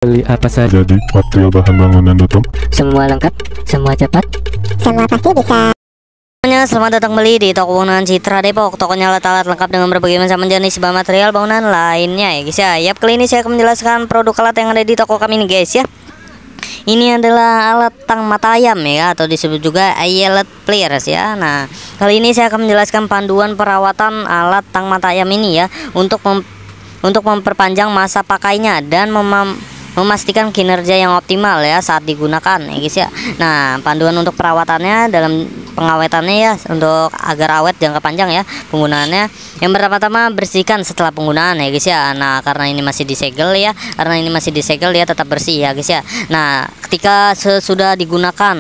Beli apa saja Jadi material bahan bangunan.com. semua lengkap, semua cepat. Semua pasti bisa. Selamat datang kembali di toko bangunan Citra Depok. Tokonya alat-alat lengkap dengan berbagai macam jenis bahan material bangunan lainnya ya guys ya. Yap, kali ini saya akan menjelaskan produk alat yang ada di toko kami nih guys ya. Ini adalah alat tang mata ayam ya, atau disebut juga eyelet pliers ya. Nah, kali ini saya akan menjelaskan panduan perawatan alat tang mata ayam ini ya, untuk memperpanjang masa pakainya dan memastikan kinerja yang optimal ya saat digunakan ya guys ya. Nah, panduan untuk perawatannya dalam pengawetannya ya, untuk agar awet jangka panjang ya penggunaannya. Yang pertama-tama bersihkan setelah penggunaan ya guys ya. Nah, karena ini masih disegel ya, dia tetap bersih ya guys ya. Nah, ketika sesudah digunakan,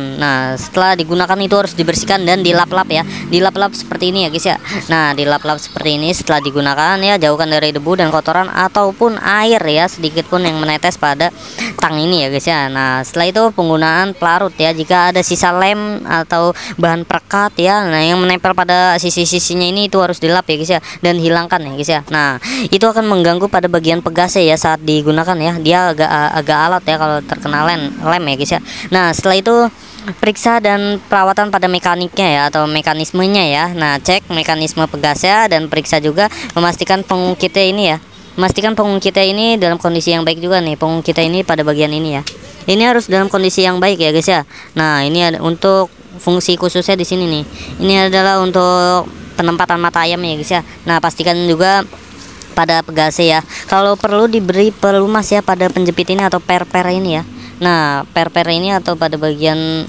setelah digunakan itu harus dibersihkan dan dilap-lap ya, dilap-lap seperti ini ya guys ya. Nah, dilap-lap seperti ini setelah digunakan ya, jauhkan dari debu dan kotoran ataupun air ya sedikit pun yang menetes pada tang ini ya guys ya. Nah, setelah itu penggunaan pelarut ya, jika ada sisa lem atau bahan perekat ya, nah yang menempel pada sisi-sisinya ini itu harus dilap ya guys ya, dan hilangkan ya guys ya. Nah, itu akan mengganggu pada bagian pegasnya ya saat digunakan ya, dia agak alat ya kalau terkena lem ya guys ya. Nah, setelah itu periksa dan perawatan pada mekaniknya ya, atau mekanismenya ya. Nah, cek mekanisme pegasnya dan periksa juga memastikan pengungkitnya ini ya, memastikan pengungkitnya ini dalam kondisi yang baik juga nih. Pengungkitnya ini pada bagian ini ya, ini harus dalam kondisi yang baik ya guys ya. Nah, ini ada untuk fungsi khususnya di sini nih, ini adalah untuk penempatan mata ayam ya guys ya. Nah, pastikan juga pada pegasnya ya, kalau perlu diberi pelumas ya pada penjepit ini atau per-per ini ya. Nah, per-per ini atau pada bagian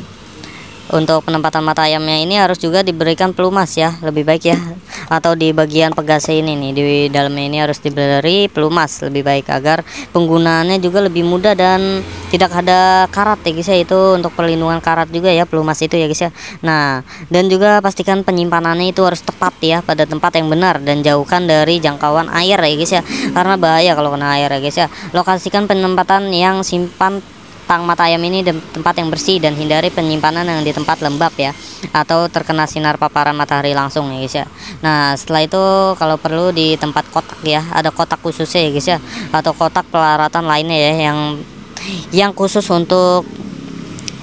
untuk penempatan mata ayamnya ini harus juga diberikan pelumas ya, lebih baik ya. Atau di bagian pegasnya ini nih, di dalamnya ini harus diberi pelumas lebih baik, agar penggunaannya juga lebih mudah dan tidak ada karat ya guys ya. Itu untuk perlindungan karat juga ya, pelumas itu ya guys ya. Nah, dan juga pastikan penyimpanannya itu harus tepat ya, pada tempat yang benar, dan jauhkan dari jangkauan air ya guys ya, karena bahaya kalau kena air ya guys ya. Lokasikan penempatan yang simpan tang mata ayam ini di tempat yang bersih, dan hindari penyimpanan yang di tempat lembab ya, atau terkena sinar paparan matahari langsung ya guys ya. Nah, setelah itu kalau perlu di tempat kotak ya, ada kotak khususnya ya guys ya, atau kotak pelaratan lainnya ya, yang khusus untuk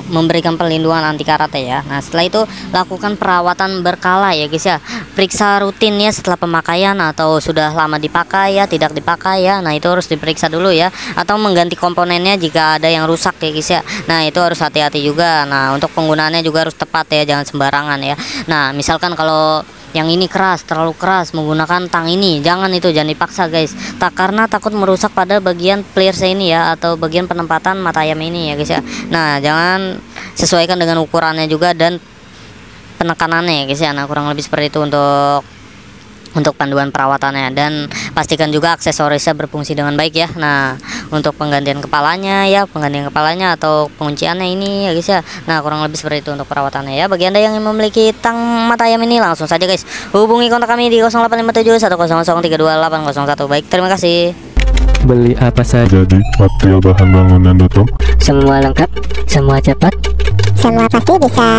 memberikan perlindungan anti karat ya. Nah, setelah itu lakukan perawatan berkala ya guys ya. Periksa rutin ya setelah pemakaian, atau sudah lama dipakai ya, tidak dipakai ya. Nah, itu harus diperiksa dulu ya, atau mengganti komponennya jika ada yang rusak ya guys ya. Nah, itu harus hati-hati juga. Nah, untuk penggunaannya juga harus tepat ya, jangan sembarangan ya. Nah, misalkan kalau yang ini keras, terlalu keras menggunakan tang ini, jangan dipaksa guys, karena takut merusak pada bagian pliers ini ya, atau bagian penempatan mata ayam ini ya guys ya. Nah, jangan, sesuaikan dengan ukurannya juga dan penekanannya ya guys ya. Nah, kurang lebih seperti itu untuk panduan perawatannya, dan pastikan juga aksesorisnya berfungsi dengan baik ya. Nah, untuk penggantian kepalanya atau pengunciannya ini ya guys ya. Nah, kurang lebih seperti itu untuk perawatannya ya. Bagi anda yang memiliki tang mata ayam ini, langsung saja guys hubungi kontak kami di 085710032801. Baik, terima kasih. Beli apa saja Jadi material bahan bangunan.com. semua lengkap, semua cepat. Semua pasti bisa.